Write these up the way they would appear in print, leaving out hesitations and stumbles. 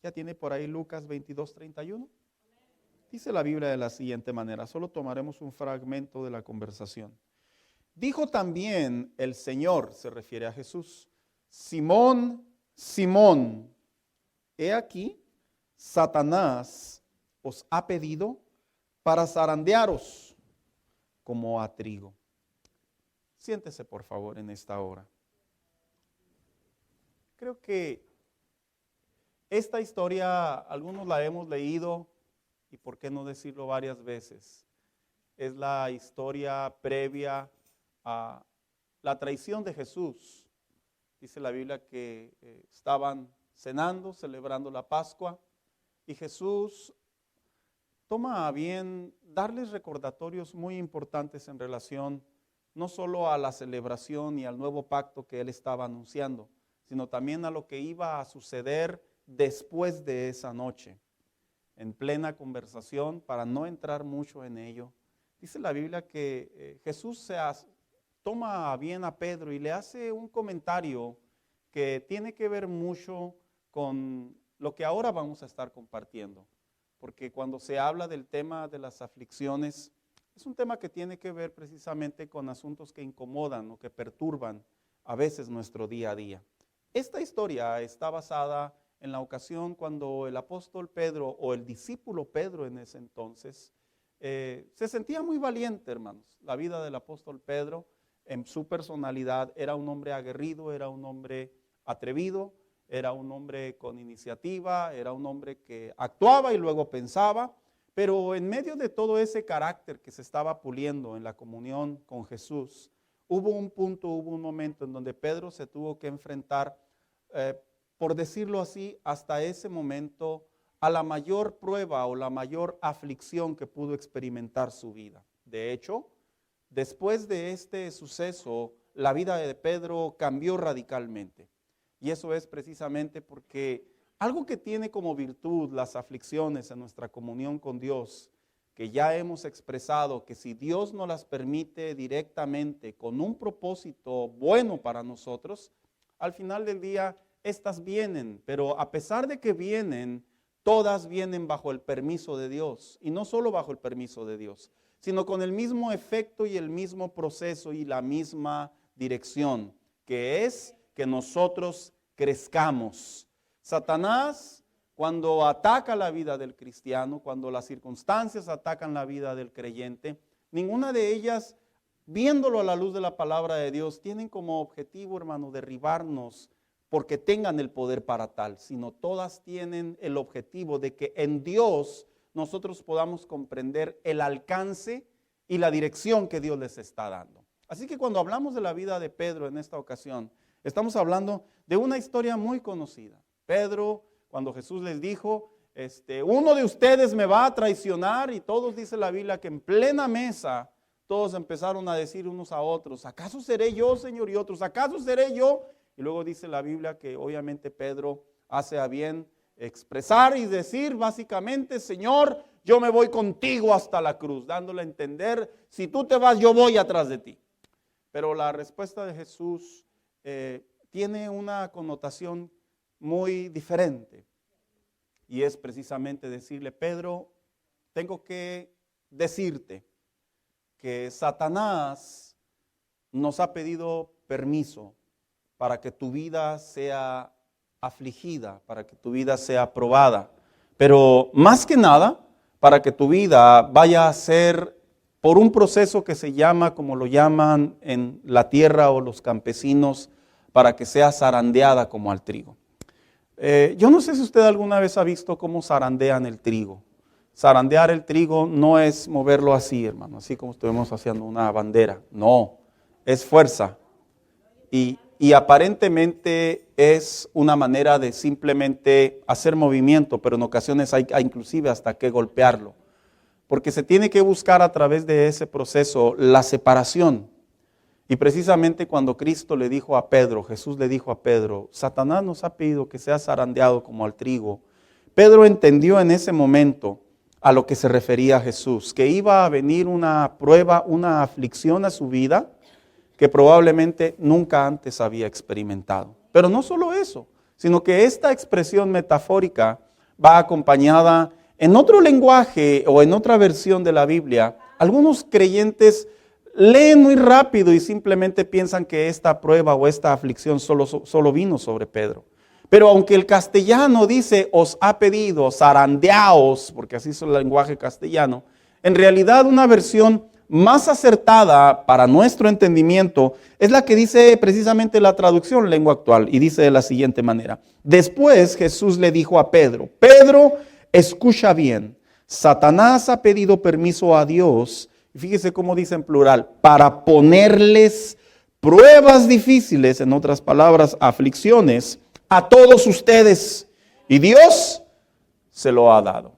¿Ya tiene por ahí Lucas 22:31? Dice la Biblia de la siguiente manera, solo tomaremos un fragmento de la conversación. Dijo también el Señor, se refiere a Jesús, Simón, Simón, he aquí, Satanás os ha pedido para zarandearos como a trigo. Siéntese por favor en esta hora. Creo que esta historia, algunos la hemos leído y por qué no decirlo varias veces. Es la historia previa a la traición de Jesús. Dice la Biblia que estaban cenando, celebrando la Pascua, y Jesús toma a bien darles recordatorios muy importantes en relación no solo a la celebración y al nuevo pacto que él estaba anunciando, sino también a lo que iba a suceder después de esa noche. En plena conversación, para no entrar mucho en ello, dice la Biblia que Jesús toma bien a Pedro y le hace un comentario que tiene que ver mucho con lo que ahora vamos a estar compartiendo. Porque cuando se habla del tema de las aflicciones, es un tema que tiene que ver precisamente con asuntos que incomodan o que perturban a veces nuestro día a día. Esta historia está basada en la ocasión cuando el apóstol Pedro o el discípulo Pedro en ese entonces se sentía muy valiente, hermanos. La vida del apóstol Pedro en su personalidad era un hombre aguerrido, era un hombre atrevido, era un hombre con iniciativa, era un hombre que actuaba y luego pensaba, pero en medio de todo ese carácter que se estaba puliendo en la comunión con Jesús, hubo un momento en donde Pedro se tuvo que enfrentar, por decirlo así, hasta ese momento, a la mayor prueba o la mayor aflicción que pudo experimentar su vida. De hecho, después de este suceso, la vida de Pedro cambió radicalmente. Y eso es precisamente porque algo que tiene como virtud las aflicciones en nuestra comunión con Dios, que ya hemos expresado que si Dios nos las permite directamente con un propósito bueno para nosotros, al final del día estas vienen, pero a pesar de que vienen, todas vienen bajo el permiso de Dios, y no solo bajo el permiso de Dios, sino con el mismo efecto y el mismo proceso y la misma dirección, que es que nosotros crezcamos. Satanás, cuando ataca la vida del cristiano, cuando las circunstancias atacan la vida del creyente, ninguna de ellas, viéndolo a la luz de la palabra de Dios, tienen como objetivo, hermano, derribarnos porque tengan el poder para tal, sino todas tienen el objetivo de que en Dios nosotros podamos comprender el alcance y la dirección que Dios les está dando. Así que cuando hablamos de la vida de Pedro en esta ocasión, estamos hablando de una historia muy conocida. Pedro, cuando Jesús les dijo, uno de ustedes me va a traicionar, y todos, dice la Biblia, que en plena mesa todos empezaron a decir unos a otros, ¿acaso seré yo, Señor? Y otros, ¿acaso seré yo? Y luego dice la Biblia que obviamente Pedro hace a bien expresar y decir básicamente, Señor, yo me voy contigo hasta la cruz, dándole a entender, si tú te vas, yo voy atrás de ti. Pero la respuesta de Jesús tiene una connotación muy diferente, y es precisamente decirle, Pedro, tengo que decirte que Satanás nos ha pedido permiso para que tu vida sea afligida, para que tu vida sea probada, pero más que nada, para que tu vida vaya a ser por un proceso que se llama, como lo llaman en la tierra o los campesinos, para que sea zarandeada como al trigo. Yo no sé si usted alguna vez ha visto cómo zarandean el trigo. Zarandear el trigo no es moverlo así, hermano, así como estuvimos haciendo una bandera. No, es fuerza. Y aparentemente es una manera de simplemente hacer movimiento, pero en ocasiones hay inclusive hasta que golpearlo. Porque se tiene que buscar a través de ese proceso la separación. Y precisamente cuando Cristo le dijo a Pedro, Jesús le dijo a Pedro, Satanás nos ha pedido que sea zarandeado como al trigo. Pedro entendió en ese momento a lo que se refería Jesús, que iba a venir una prueba, una aflicción a su vida que probablemente nunca antes había experimentado. Pero no solo eso, sino que esta expresión metafórica va acompañada en otro lenguaje o en otra versión de la Biblia. Algunos creyentes leen muy rápido y simplemente piensan que esta prueba o esta aflicción solo vino sobre Pedro. Pero aunque el castellano dice os ha pedido, zarandeaos, porque así es el lenguaje castellano, en realidad una versión más acertada para nuestro entendimiento es la que dice precisamente la traducción lengua actual, y dice de la siguiente manera: después Jesús le dijo a Pedro: Pedro, escucha bien, Satanás ha pedido permiso a Dios, y fíjese cómo dice en plural, para ponerles pruebas difíciles, en otras palabras, aflicciones, a todos ustedes, y Dios se lo ha dado.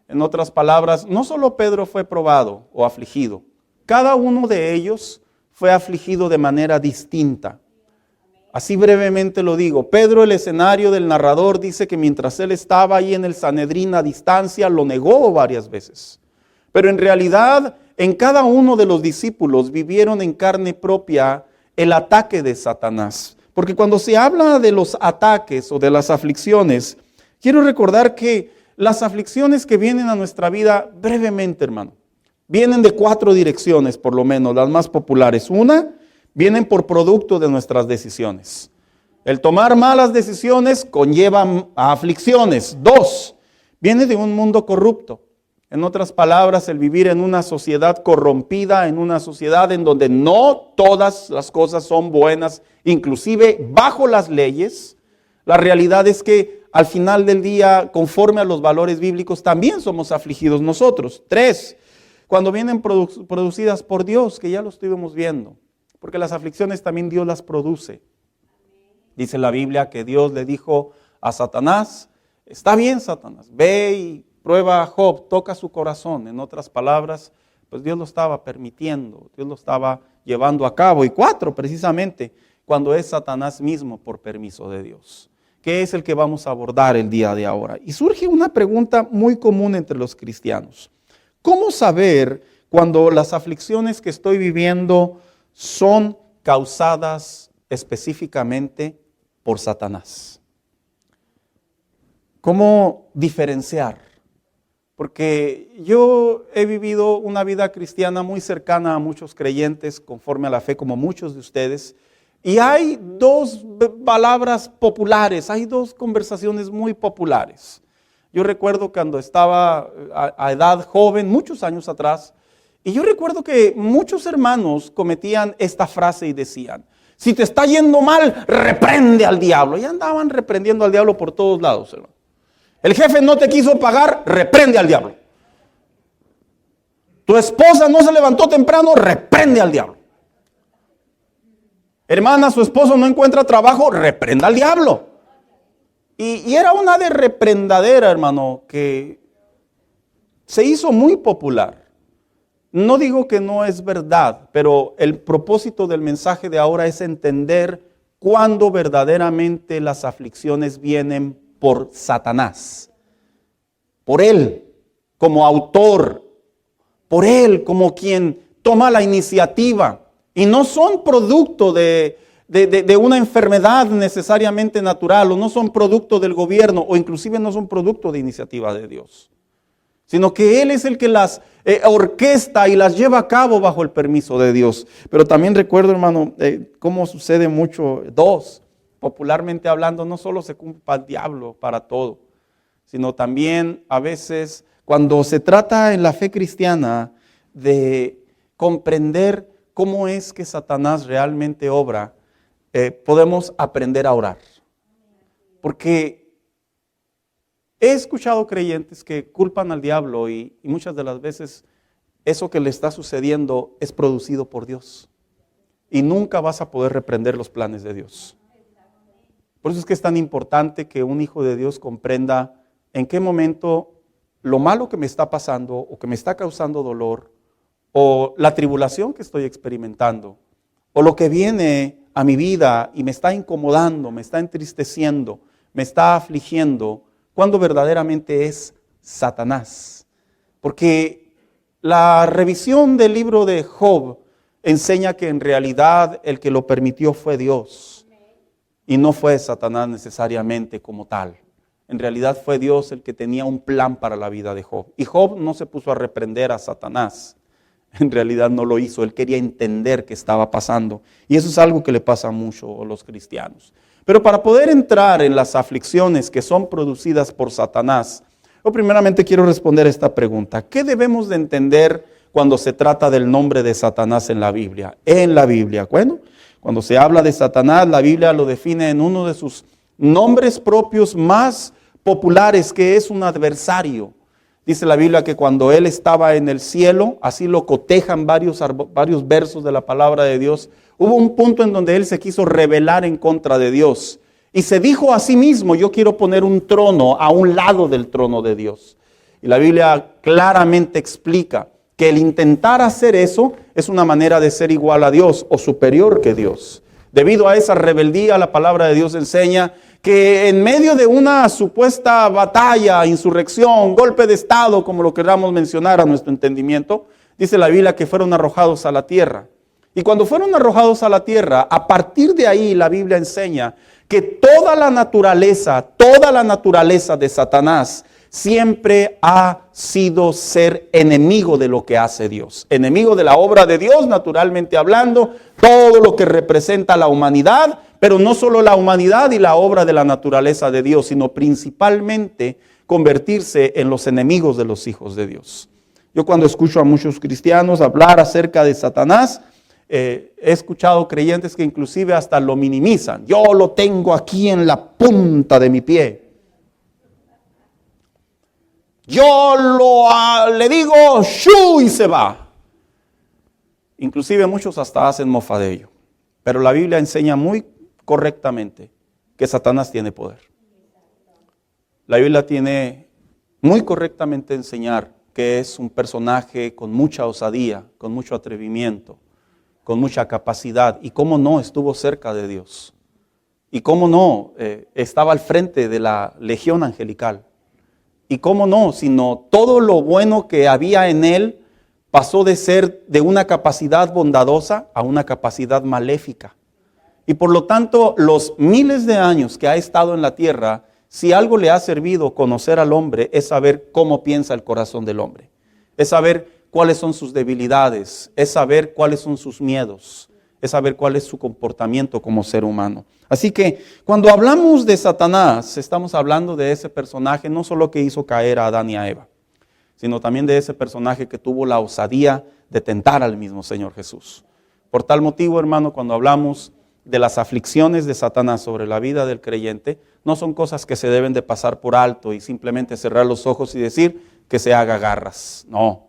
En otras palabras, no solo Pedro fue probado o afligido, cada uno de ellos fue afligido de manera distinta. Así brevemente lo digo. Pedro, el escenario del narrador, dice que mientras él estaba ahí en el Sanedrín a distancia, lo negó varias veces. Pero en realidad, en cada uno de los discípulos vivieron en carne propia el ataque de Satanás. Porque cuando se habla de los ataques o de las aflicciones, quiero recordar que las aflicciones que vienen a nuestra vida, brevemente, hermano, vienen de 4 direcciones, por lo menos, las más populares. Una, vienen por producto de nuestras decisiones. El tomar malas decisiones conlleva a aflicciones. 2, viene de un mundo corrupto. En otras palabras, el vivir en una sociedad corrompida, en una sociedad en donde no todas las cosas son buenas, inclusive bajo las leyes. La realidad es que al final del día, conforme a los valores bíblicos, también somos afligidos nosotros. 3, cuando vienen producidas por Dios, que ya lo estuvimos viendo, porque las aflicciones también Dios las produce. Dice la Biblia que Dios le dijo a Satanás: está bien, Satanás, ve y prueba a Job, toca su corazón. En otras palabras, pues Dios lo estaba permitiendo, Dios lo estaba llevando a cabo. Y 4, precisamente, cuando es Satanás mismo por permiso de Dios, que es el que vamos a abordar el día de ahora. Y surge una pregunta muy común entre los cristianos: ¿cómo saber cuando las aflicciones que estoy viviendo son causadas específicamente por Satanás? ¿Cómo diferenciar? Porque yo he vivido una vida cristiana muy cercana a muchos creyentes, conforme a la fe, como muchos de ustedes. Y hay 2 palabras populares, hay 2 conversaciones muy populares. Yo recuerdo cuando estaba a edad joven, muchos años atrás, y yo recuerdo que muchos hermanos cometían esta frase y decían: si te está yendo mal, reprende al diablo. Y andaban reprendiendo al diablo por todos lados, hermano. El jefe no te quiso pagar, reprende al diablo. Tu esposa no se levantó temprano, reprende al diablo. Hermana, su esposo no encuentra trabajo, reprenda al diablo. Y era una de reprendadera, hermano, que se hizo muy popular. No digo que no es verdad, pero el propósito del mensaje de ahora es entender cuándo verdaderamente las aflicciones vienen por Satanás. Por él como autor, por él como quien toma la iniciativa. Y no son producto de una enfermedad necesariamente natural, o no son producto del gobierno, o inclusive no son producto de iniciativa de Dios, sino que Él es el que las orquesta y las lleva a cabo bajo el permiso de Dios. Pero también recuerdo, hermano, cómo sucede mucho. 2, popularmente hablando, no solo se culpa al diablo para todo, sino también a veces cuando se trata en la fe cristiana de comprender cómo es que Satanás realmente obra, podemos aprender a orar. Porque he escuchado creyentes que culpan al diablo y muchas de las veces eso que le está sucediendo es producido por Dios. Y nunca vas a poder reprender los planes de Dios. Por eso es que es tan importante que un hijo de Dios comprenda en qué momento lo malo que me está pasando o que me está causando dolor, o la tribulación que estoy experimentando, o lo que viene a mi vida y me está incomodando, me está entristeciendo, me está afligiendo, cuando verdaderamente es Satanás. Porque la revisión del libro de Job enseña que en realidad el que lo permitió fue Dios y no fue Satanás necesariamente como tal. En realidad fue Dios el que tenía un plan para la vida de Job. Y Job no se puso a reprender a Satanás. En realidad no lo hizo. Él quería entender qué estaba pasando. Y eso es algo que le pasa mucho a los cristianos. Pero para poder entrar en las aflicciones que son producidas por Satanás, yo primeramente quiero responder esta pregunta. ¿Qué debemos de entender cuando se trata del nombre de Satanás en la Biblia? En la Biblia, bueno, cuando se habla de Satanás, la Biblia lo define en uno de sus nombres propios más populares, que es un adversario. Dice la Biblia que cuando él estaba en el cielo, así lo cotejan varios versos de la palabra de Dios, hubo un punto en donde él se quiso rebelar en contra de Dios. Y se dijo a sí mismo, yo quiero poner un trono a un lado del trono de Dios. Y la Biblia claramente explica que el intentar hacer eso es una manera de ser igual a Dios o superior que Dios. Debido a esa rebeldía, la palabra de Dios enseña que en medio de una supuesta batalla, insurrección, golpe de estado, como lo queramos mencionar a nuestro entendimiento, dice la Biblia que fueron arrojados a la tierra. Y cuando fueron arrojados a la tierra, a partir de ahí la Biblia enseña que toda la naturaleza de Satanás siempre ha sido ser enemigo de lo que hace Dios. Enemigo de la obra de Dios, naturalmente hablando, todo lo que representa la humanidad, pero no solo la humanidad y la obra de la naturaleza de Dios, sino principalmente convertirse en los enemigos de los hijos de Dios. Yo cuando escucho a muchos cristianos hablar acerca de Satanás, he escuchado creyentes que inclusive hasta lo minimizan. Yo lo tengo aquí en la punta de mi pie. Yo le digo, ¡shu! Y se va. Inclusive muchos hasta hacen mofa de ello. Pero la Biblia enseña muy correctamente que Satanás tiene poder. La Biblia tiene muy correctamente enseñar que es un personaje con mucha osadía, con mucho atrevimiento, con mucha capacidad. Y cómo no estuvo cerca de Dios. Y cómo no estaba al frente de la legión angelical. Y cómo no, sino todo lo bueno que había en él pasó de ser de una capacidad bondadosa a una capacidad maléfica. Y por lo tanto, los miles de años que ha estado en la tierra, si algo le ha servido conocer al hombre, es saber cómo piensa el corazón del hombre. Es saber cuáles son sus debilidades, es saber cuáles son sus miedos, es saber cuál es su comportamiento como ser humano. Así que cuando hablamos de Satanás, estamos hablando de ese personaje no solo que hizo caer a Adán y a Eva, sino también de ese personaje que tuvo la osadía de tentar al mismo Señor Jesús. Por tal motivo, hermano, cuando hablamos de las aflicciones de Satanás sobre la vida del creyente, no son cosas que se deben de pasar por alto y simplemente cerrar los ojos y decir que se haga garras. No,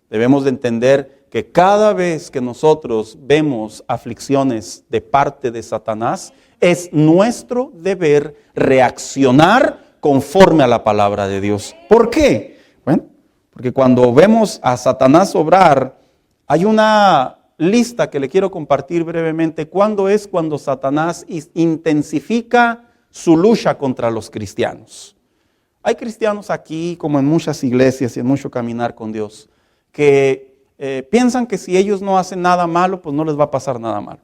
debemos de entender que cada vez que nosotros vemos aflicciones de parte de Satanás, es nuestro deber reaccionar conforme a la palabra de Dios. ¿Por qué? Bueno, porque cuando vemos a Satanás obrar, hay una lista que le quiero compartir brevemente. ¿Cuándo es cuando Satanás intensifica su lucha contra los cristianos? Hay cristianos aquí, como en muchas iglesias y en mucho caminar con Dios, que piensan que si ellos no hacen nada malo, pues no les va a pasar nada malo.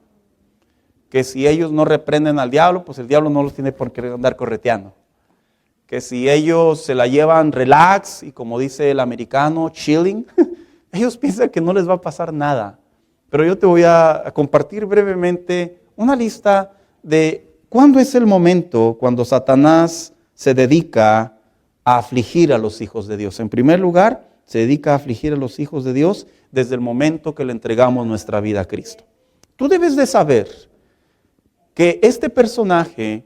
Que si ellos no reprenden al diablo, pues el diablo no los tiene por qué andar correteando. Que si ellos se la llevan relax y como dice el americano, chilling, ellos piensan que no les va a pasar nada. Pero yo te voy a compartir brevemente una lista de cuándo es el momento cuando Satanás se dedica a afligir a los hijos de Dios. En primer lugar, se dedica a afligir a los hijos de Dios desde el momento que le entregamos nuestra vida a Cristo. Tú debes de saber que este personaje,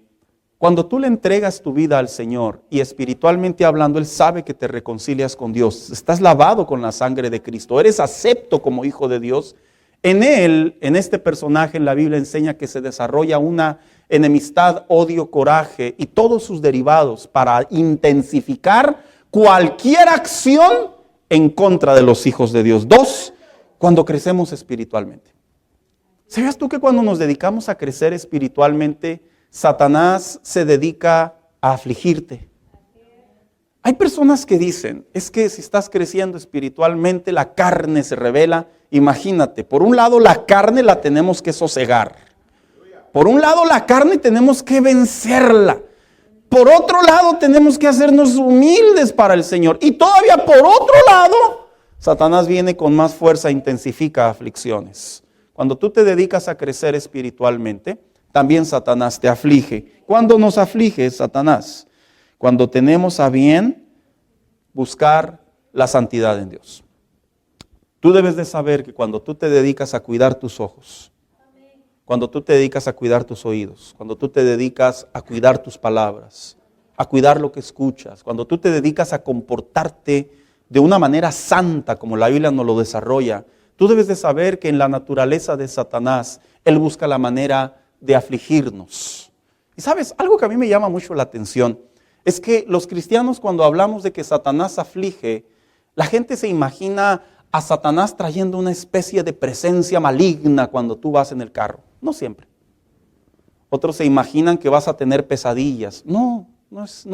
cuando tú le entregas tu vida al Señor y espiritualmente hablando, Él sabe que te reconcilias con Dios. Estás lavado con la sangre de Cristo. Eres acepto como hijo de Dios. En Él, en este personaje, en la Biblia enseña que se desarrolla una enemistad, odio, coraje y todos sus derivados para intensificar cualquier acción en contra de los hijos de Dios. 2, cuando crecemos espiritualmente. ¿Sabías tú que cuando nos dedicamos a crecer espiritualmente, Satanás se dedica a afligirte? Hay personas que dicen, es que si estás creciendo espiritualmente, la carne se revela. Imagínate, por un lado la carne la tenemos que sosegar. Por un lado la carne tenemos que vencerla. Por otro lado, tenemos que hacernos humildes para el Señor. Y todavía por otro lado, Satanás viene con más fuerza e intensifica aflicciones. Cuando tú te dedicas a crecer espiritualmente, también Satanás te aflige. ¿Cuándo nos aflige Satanás? Cuando tenemos a bien buscar la santidad en Dios. Tú debes de saber que cuando tú te dedicas a cuidar tus ojos, cuando tú te dedicas a cuidar tus oídos, cuando tú te dedicas a cuidar tus palabras, a cuidar lo que escuchas, cuando tú te dedicas a comportarte de una manera santa como la Biblia nos lo desarrolla, tú debes de saber que en la naturaleza de Satanás, él busca la manera de afligirnos. Y sabes, algo que a mí me llama mucho la atención es que los cristianos, cuando hablamos de que Satanás aflige, la gente se imagina a Satanás trayendo una especie de presencia maligna cuando tú vas en el carro. No siempre. Otros se imaginan que vas a tener pesadillas. No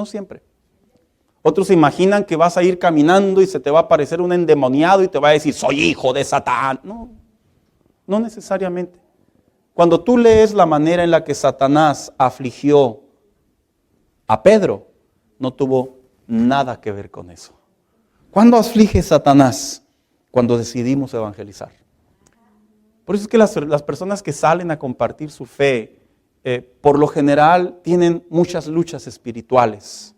siempre. Otros se imaginan que vas a ir caminando y se te va a aparecer un endemoniado y te va a decir, soy hijo de Satán. No necesariamente. Cuando tú lees la manera en la que Satanás afligió a Pedro, no tuvo nada que ver con eso. ¿Cuándo aflige Satanás? Cuando decidimos evangelizar. Por eso es que las personas que salen a compartir su fe, por lo general tienen muchas luchas espirituales.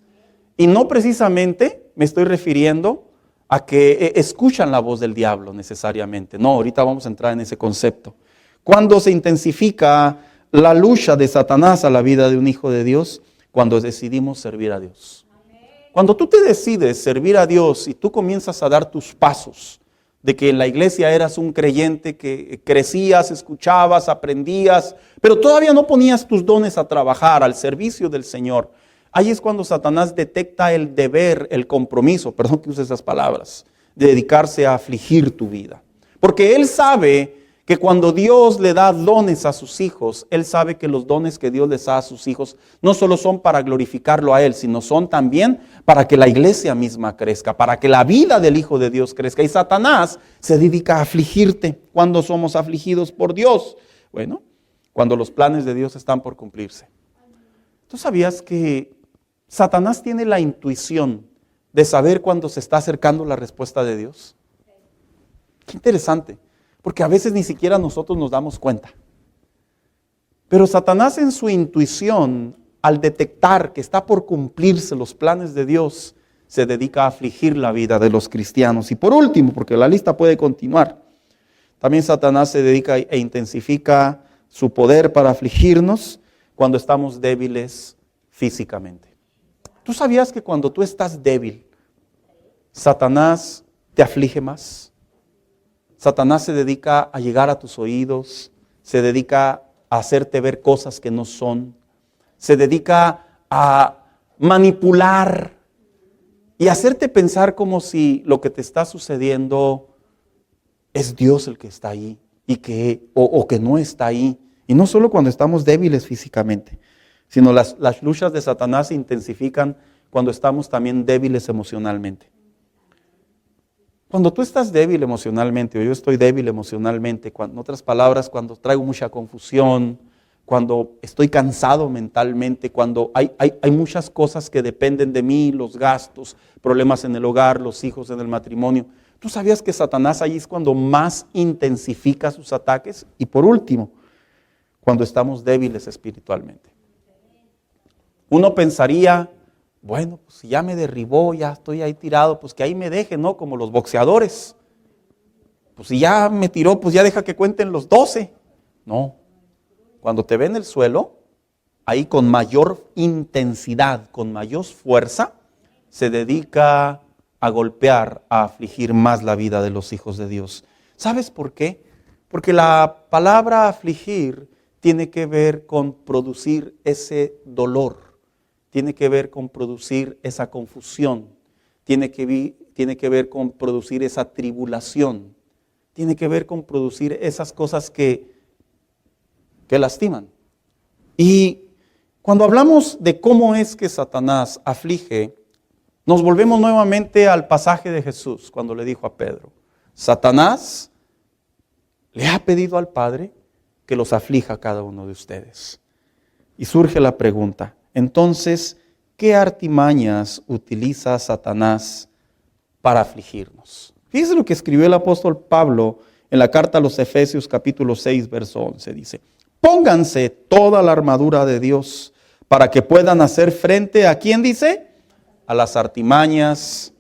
Y no precisamente me estoy refiriendo a que escuchan la voz del diablo necesariamente. No, ahorita vamos a entrar en ese concepto. Cuando se intensifica la lucha de Satanás a la vida de un hijo de Dios, cuando decidimos servir a Dios. Cuando tú te decides servir a Dios y tú comienzas a dar tus pasos, de que en la iglesia eras un creyente que crecías, escuchabas, aprendías, pero todavía no ponías tus dones a trabajar al servicio del Señor. Ahí es cuando Satanás detecta el deber, el compromiso, perdón que use esas palabras, de dedicarse a afligir tu vida. Porque él sabe que cuando Dios le da dones a sus hijos, él sabe que los dones que Dios les da a sus hijos no solo son para glorificarlo a él, sino son también para que la iglesia misma crezca, para que la vida del Hijo de Dios crezca. Y Satanás se dedica a afligirte. ¿Cuándo somos afligidos por Dios? Bueno, cuando los planes de Dios están por cumplirse. ¿Tú sabías que Satanás tiene la intuición de saber cuándo se está acercando la respuesta de Dios? Qué interesante. Porque a veces ni siquiera nosotros nos damos cuenta. Pero Satanás en su intuición, al detectar que está por cumplirse los planes de Dios, se dedica a afligir la vida de los cristianos. Y por último, porque la lista puede continuar, también Satanás se dedica e intensifica su poder para afligirnos cuando estamos débiles físicamente. ¿Tú sabías que cuando tú estás débil, Satanás te aflige más? Satanás se dedica a llegar a tus oídos, se dedica a hacerte ver cosas que no son, se dedica a manipular y hacerte pensar como si lo que te está sucediendo es Dios el que está ahí y o que no está ahí. Y no solo cuando estamos débiles físicamente, sino las luchas de Satanás se intensifican cuando estamos también débiles emocionalmente. Cuando tú estás débil emocionalmente, o yo estoy débil emocionalmente, en otras palabras, cuando traigo mucha confusión, cuando estoy cansado mentalmente, cuando hay muchas cosas que dependen de mí, los gastos, problemas en el hogar, los hijos en el matrimonio. ¿Tú sabías que Satanás ahí es cuando más intensifica sus ataques? Y por último, cuando estamos débiles espiritualmente. Uno pensaría, bueno, pues si ya me derribó, ya estoy ahí tirado, pues que ahí me deje, ¿no? Como los boxeadores. Pues si ya me tiró, pues ya deja que cuenten los 12. No. Cuando te ve en el suelo, ahí con mayor intensidad, con mayor fuerza, se dedica a golpear, a afligir más la vida de los hijos de Dios. ¿Sabes por qué? Porque la palabra afligir tiene que ver con producir ese dolor. Tiene que ver con producir esa confusión, tiene que ver con producir esa tribulación, tiene que ver con producir esas cosas que lastiman. Y cuando hablamos de cómo es que Satanás aflige, nos volvemos nuevamente al pasaje de Jesús cuando le dijo a Pedro, Satanás le ha pedido al Padre que los aflija a cada uno de ustedes. Y surge la pregunta, entonces, ¿qué artimañas utiliza Satanás para afligirnos? Fíjese lo que escribió el apóstol Pablo en la carta a los Efesios capítulo 6, verso 11. Dice, pónganse toda la armadura de Dios para que puedan hacer frente a, ¿quién dice? A las artimañas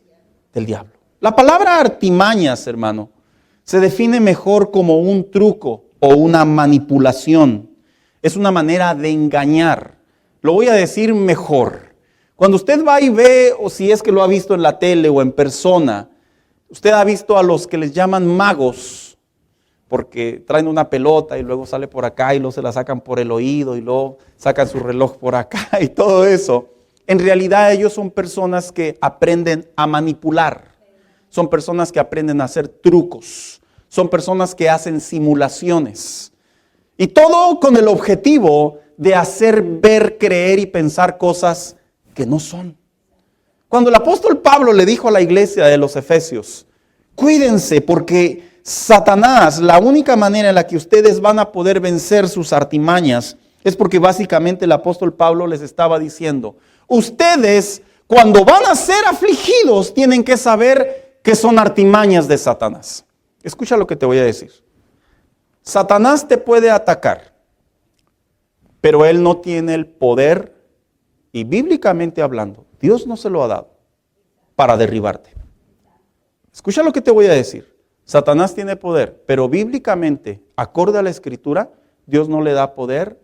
del diablo. La palabra artimañas, hermano, se define mejor como un truco o una manipulación. Es una manera de engañar. Lo voy a decir mejor. Cuando usted va y ve, o si es que lo ha visto en la tele o en persona, usted ha visto a los que les llaman magos, porque traen una pelota y luego sale por acá y luego se la sacan por el oído y luego sacan su reloj por acá y todo eso. En realidad ellos son personas que aprenden a manipular, son personas que aprenden a hacer trucos, son personas que hacen simulaciones. Y todo con el objetivo de hacer ver, creer y pensar cosas que no son. Cuando el apóstol Pablo le dijo a la iglesia de los Efesios, cuídense porque Satanás, la única manera en la que ustedes van a poder vencer sus artimañas es porque básicamente el apóstol Pablo les estaba diciendo, ustedes cuando van a ser afligidos tienen que saber que son artimañas de Satanás. Escucha lo que te voy a decir. Satanás te puede atacar, pero él no tiene el poder, y bíblicamente hablando, Dios no se lo ha dado para derribarte. Escucha lo que te voy a decir. Satanás tiene poder, pero bíblicamente, acorde a la Escritura, Dios no le da poder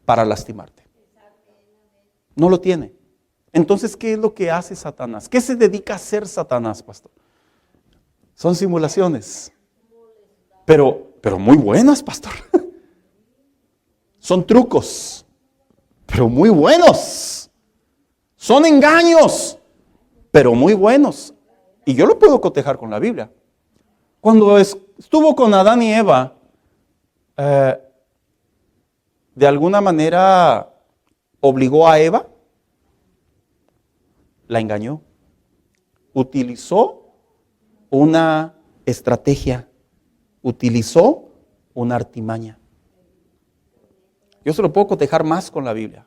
para lastimarte. No lo tiene. Entonces, ¿qué es lo que hace Satanás? ¿Qué se dedica a hacer Satanás, pastor? Son simulaciones. Pero muy buenas, pastor. Son trucos, pero muy buenos. Son engaños, pero muy buenos. Y yo lo puedo cotejar con la Biblia. Cuando estuvo con Adán y Eva, de alguna manera obligó a Eva, la engañó, utilizó una estrategia, utilizó una artimaña. Yo se lo puedo cotejar más con la Biblia.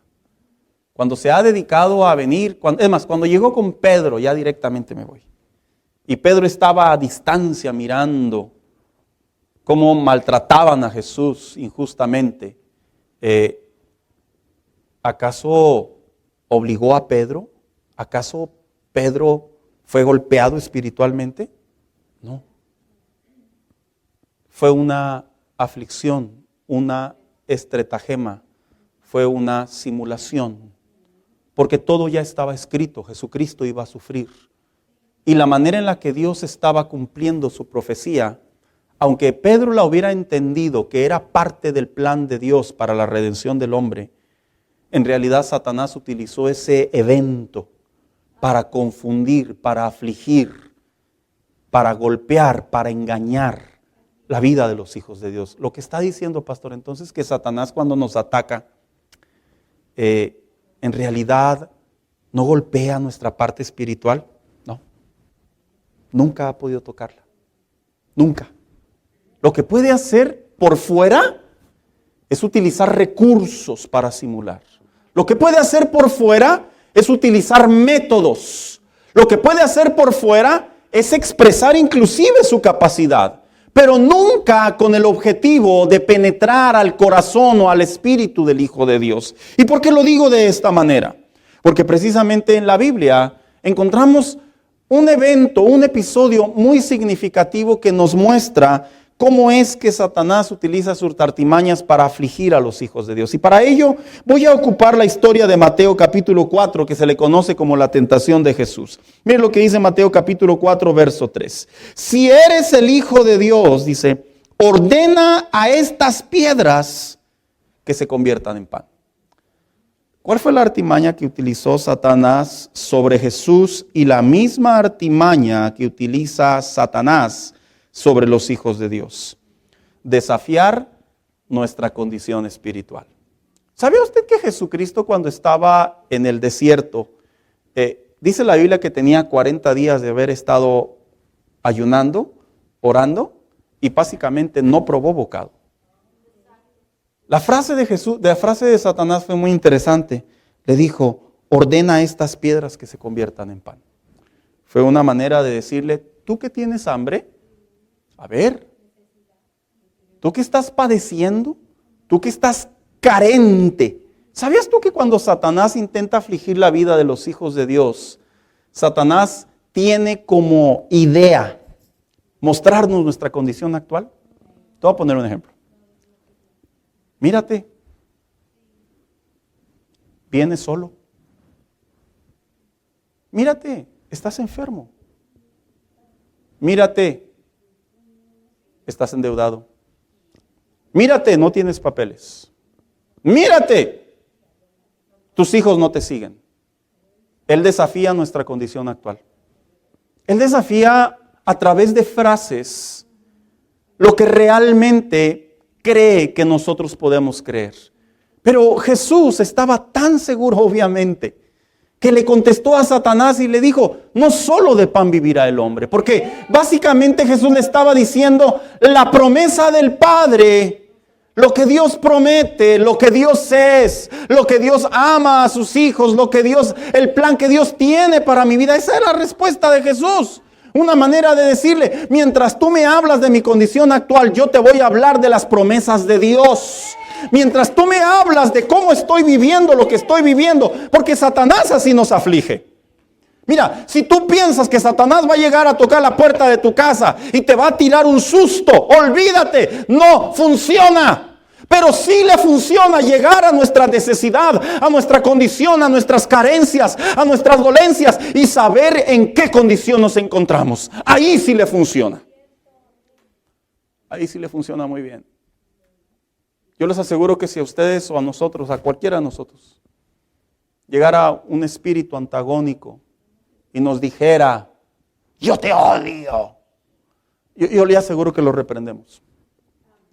Cuando se ha dedicado a venir, cuando llegó con Pedro, ya directamente me voy. Y Pedro estaba a distancia mirando cómo maltrataban a Jesús injustamente. ¿Acaso obligó a Pedro? ¿Acaso Pedro fue golpeado espiritualmente? No. Fue una aflicción, una estratagema, fue una simulación. Porque todo ya estaba escrito, Jesucristo iba a sufrir. Y la manera en la que Dios estaba cumpliendo su profecía, aunque Pedro la hubiera entendido que era parte del plan de Dios para la redención del hombre, en realidad Satanás utilizó ese evento para confundir, para afligir, para golpear, para engañar la vida de los hijos de Dios. Lo que está diciendo, pastor, entonces, que Satanás cuando nos ataca, en realidad no golpea nuestra parte espiritual. No, nunca ha podido tocarla, nunca. Lo que puede hacer por fuera es utilizar recursos para simular. Lo que puede hacer por fuera es utilizar métodos. Lo que puede hacer por fuera es expresar inclusive su capacidad, pero nunca con el objetivo de penetrar al corazón o al espíritu del Hijo de Dios. ¿Y por qué lo digo de esta manera? Porque precisamente en la Biblia encontramos un evento, un episodio muy significativo que nos muestra cómo es que Satanás utiliza sus artimañas para afligir a los hijos de Dios. Y para ello voy a ocupar la historia de Mateo capítulo 4, que se le conoce como la tentación de Jesús. Miren lo que dice Mateo capítulo 4, verso 3. Si eres el Hijo de Dios, dice, ordena a estas piedras que se conviertan en pan. ¿Cuál fue la artimaña que utilizó Satanás sobre Jesús y la misma artimaña que utiliza Satanás sobre los hijos de Dios? Desafiar nuestra condición espiritual. ¿Sabía usted que Jesucristo cuando estaba en el desierto, dice la Biblia que tenía 40 días de haber estado ayunando, orando, y básicamente no probó bocado? La frase de Satanás fue muy interesante. Le dijo, ordena estas piedras que se conviertan en pan. Fue una manera de decirle, tú que tienes hambre, a ver, tú que estás padeciendo, tú que estás carente. ¿Sabías tú que cuando Satanás intenta afligir la vida de los hijos de Dios, Satanás tiene como idea mostrarnos nuestra condición actual? Te voy a poner un ejemplo. Mírate, vienes solo. Mírate, estás enfermo. Mírate, estás endeudado. Mírate, no tienes papeles. Mírate, tus hijos no te siguen. Él desafía nuestra condición actual. Él desafía a través de frases lo que realmente cree que nosotros podemos creer. Pero Jesús estaba tan seguro, obviamente, que le contestó a Satanás y le dijo, no solo de pan vivirá el hombre. Porque básicamente Jesús le estaba diciendo la promesa del Padre, lo que Dios promete, lo que Dios es, lo que Dios ama a sus hijos, el plan que Dios tiene para mi vida. Esa es la respuesta de Jesús. Una manera de decirle, mientras tú me hablas de mi condición actual, yo te voy a hablar de las promesas de Dios. Mientras tú me hablas de cómo estoy viviendo lo que estoy viviendo, porque Satanás así nos aflige. Mira, si tú piensas que Satanás va a llegar a tocar la puerta de tu casa y te va a tirar un susto, olvídate, no funciona. Pero sí le funciona llegar a nuestra necesidad, a nuestra condición, a nuestras carencias, a nuestras dolencias y saber en qué condición nos encontramos. Ahí sí le funciona. Ahí sí le funciona muy bien. Yo les aseguro que si a ustedes o a nosotros, a cualquiera de nosotros, llegara un espíritu antagónico y nos dijera, yo te odio, yo le aseguro que lo reprendemos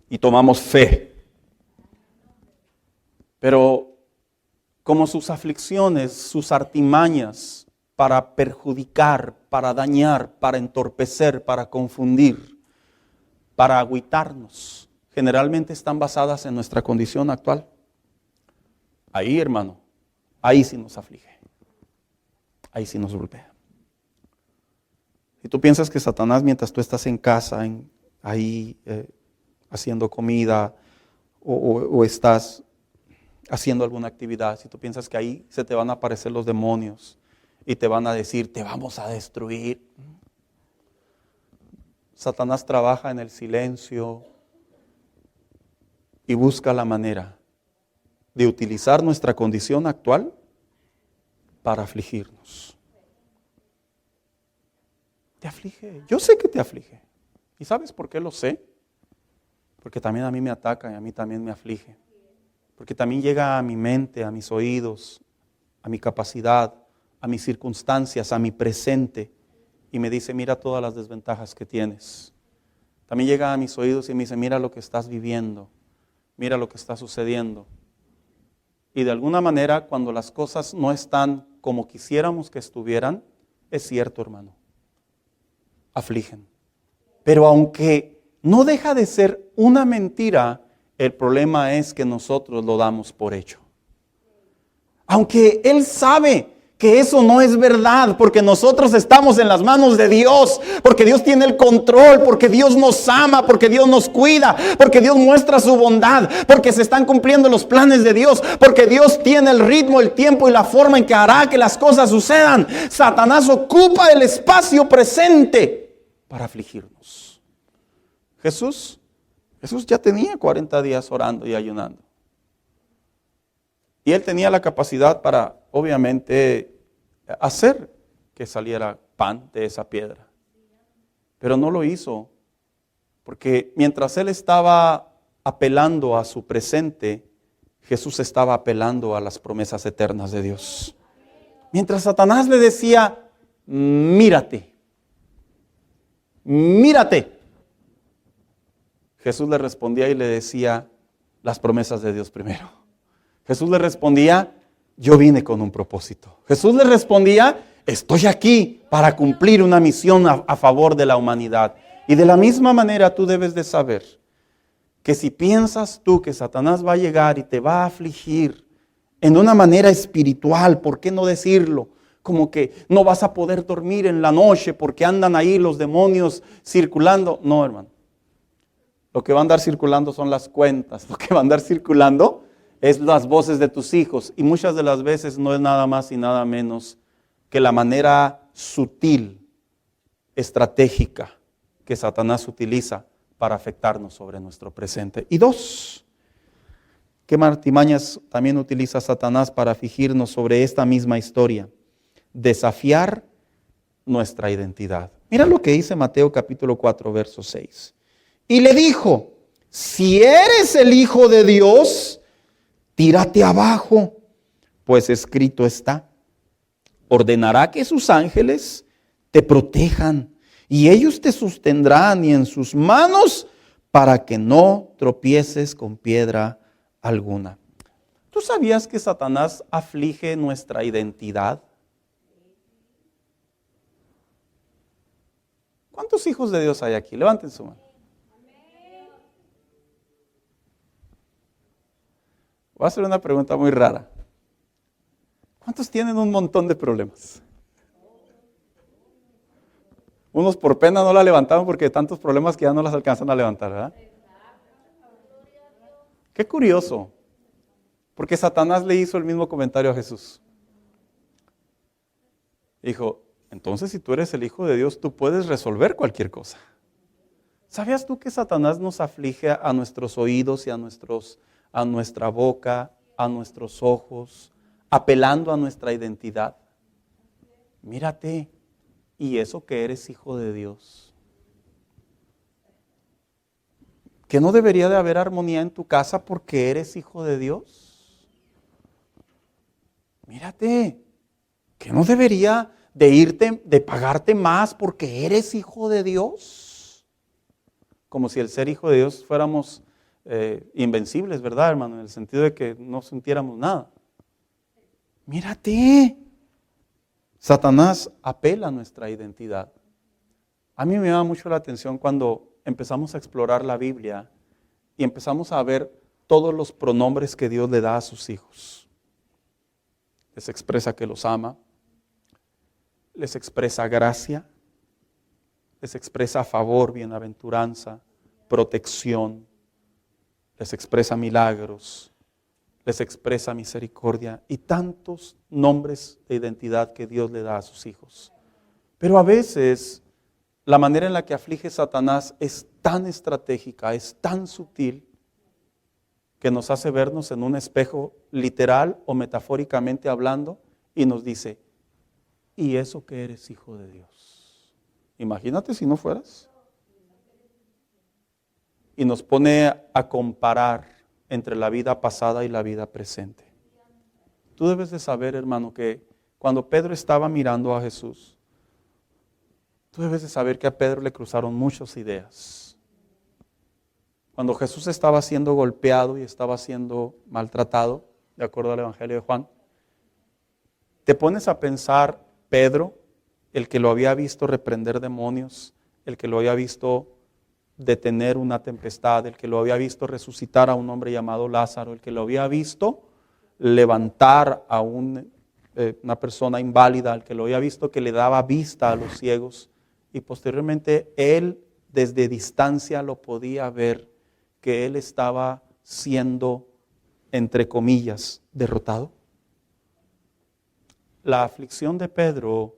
y tomamos fe. Pero como sus aflicciones, sus artimañas para perjudicar, para dañar, para entorpecer, para confundir, para agüitarnos, generalmente están basadas en nuestra condición actual. Ahí, hermano, ahí sí nos aflige. Ahí sí nos golpea. Si tú piensas que Satanás, mientras tú estás en casa, ahí haciendo comida o estás haciendo alguna actividad, si tú piensas que ahí se te van a aparecer los demonios y te van a decir, te vamos a destruir. Satanás trabaja en el silencio y busca la manera de utilizar nuestra condición actual para afligirnos. Te aflige, yo sé que te aflige. ¿Y sabes por qué lo sé? Porque también a mí me ataca y a mí también me aflige. Porque también llega a mi mente, a mis oídos, a mi capacidad, a mis circunstancias, a mi presente y me dice, mira todas las desventajas que tienes. También llega a mis oídos y me dice, mira lo que estás viviendo, mira lo que está sucediendo. Y de alguna manera, cuando las cosas no están como quisiéramos que estuvieran, es cierto, hermano, afligen. Pero aunque no deja de ser una mentira, el problema es que nosotros lo damos por hecho. Aunque Él sabe que eso no es verdad, porque nosotros estamos en las manos de Dios, porque Dios tiene el control, porque Dios nos ama, porque Dios nos cuida, porque Dios muestra su bondad, porque se están cumpliendo los planes de Dios, porque Dios tiene el ritmo, el tiempo y la forma en que hará que las cosas sucedan. Satanás ocupa el espacio presente para afligirnos. Jesús ya tenía 40 días orando y ayunando. Y Él tenía la capacidad para, obviamente, hacer que saliera pan de esa piedra. Pero no lo hizo, porque mientras Él estaba apelando a su presente, Jesús estaba apelando a las promesas eternas de Dios. Mientras Satanás le decía, mírate, mírate, Jesús le respondía y le decía las promesas de Dios primero. Jesús le respondía, yo vine con un propósito. Jesús le respondía, estoy aquí para cumplir una misión a favor de la humanidad. Y de la misma manera tú debes de saber que si piensas tú que Satanás va a llegar y te va a afligir en una manera espiritual, ¿por qué no decirlo? Como que no vas a poder dormir en la noche porque andan ahí los demonios circulando. No, hermano. Lo que va a andar circulando son las cuentas. Lo que va a andar circulando es las voces de tus hijos. Y muchas de las veces no es nada más y nada menos que la manera sutil, estratégica que Satanás utiliza para afectarnos sobre nuestro presente. Y dos, ¿qué artimañas también utiliza Satanás para afligirnos sobre esta misma historia? Desafiar nuestra identidad. Mira lo que dice Mateo capítulo 4, verso 6. Y le dijo, si eres el Hijo de Dios, tírate abajo, pues escrito está, ordenará que sus ángeles te protejan y ellos te sostendrán y en sus manos para que no tropieces con piedra alguna. ¿Tú sabías que Satanás aflige nuestra identidad? ¿Cuántos hijos de Dios hay aquí? Levanten su mano. Voy a hacer una pregunta muy rara. ¿Cuántos tienen un montón de problemas? Unos por pena no la levantaron porque hay tantos problemas que ya no las alcanzan a levantar, ¿verdad? Qué curioso, porque Satanás le hizo el mismo comentario a Jesús. Dijo, entonces si tú eres el Hijo de Dios, tú puedes resolver cualquier cosa. ¿Sabías tú que Satanás nos aflige a nuestros oídos y a nuestra boca, a nuestros ojos, apelando a nuestra identidad? Mírate, y eso que eres hijo de Dios. ¿Que no debería de haber armonía en tu casa porque eres hijo de Dios? Mírate, ¿que no debería de pagarte más porque eres hijo de Dios? Como si el ser hijo de Dios fuéramos invencibles, ¿verdad, hermano? En el sentido de que no sintiéramos nada. Mírate, Satanás apela a nuestra identidad. A mí me llama mucho la atención cuando empezamos a explorar la Biblia y empezamos a ver todos los pronombres que Dios le da a sus hijos. Les expresa que los ama, les expresa gracia, les expresa favor, bienaventuranza, protección, les expresa milagros, les expresa misericordia y tantos nombres de identidad que Dios le da a sus hijos. Pero a veces la manera en la que aflige Satanás es tan estratégica, es tan sutil, que nos hace vernos en un espejo literal o metafóricamente hablando y nos dice, ¿y eso que eres hijo de Dios? Imagínate si no fueras. Y nos pone a comparar entre la vida pasada y la vida presente. Tú debes de saber, hermano, que cuando Pedro estaba mirando a Jesús, tú debes de saber que a Pedro le cruzaron muchas ideas. Cuando Jesús estaba siendo golpeado y estaba siendo maltratado, de acuerdo al Evangelio de Juan, te pones a pensar, Pedro, el que lo había visto reprender demonios, el que lo había visto detener una tempestad, el que lo había visto resucitar a un hombre llamado Lázaro, el que lo había visto levantar a una persona inválida, el que lo había visto que le daba vista a los ciegos, y posteriormente él desde distancia lo podía ver que él estaba siendo, entre comillas, derrotado. La aflicción de Pedro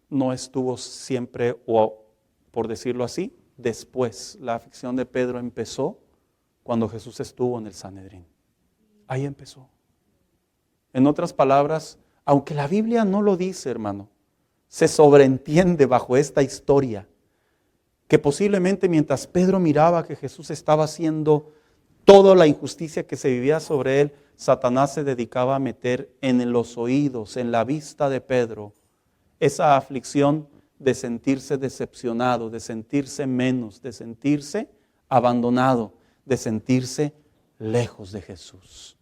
no estuvo siempre, o por decirlo así, después. La aflicción de Pedro empezó cuando Jesús estuvo en el Sanedrín. Ahí empezó. En otras palabras, aunque la Biblia no lo dice, hermano, se sobreentiende bajo esta historia que posiblemente mientras Pedro miraba que Jesús estaba haciendo toda la injusticia que se vivía sobre él, Satanás se dedicaba a meter en los oídos, en la vista de Pedro, esa aflicción de sentirse decepcionado, de sentirse menos, de sentirse abandonado, de sentirse lejos de Jesús.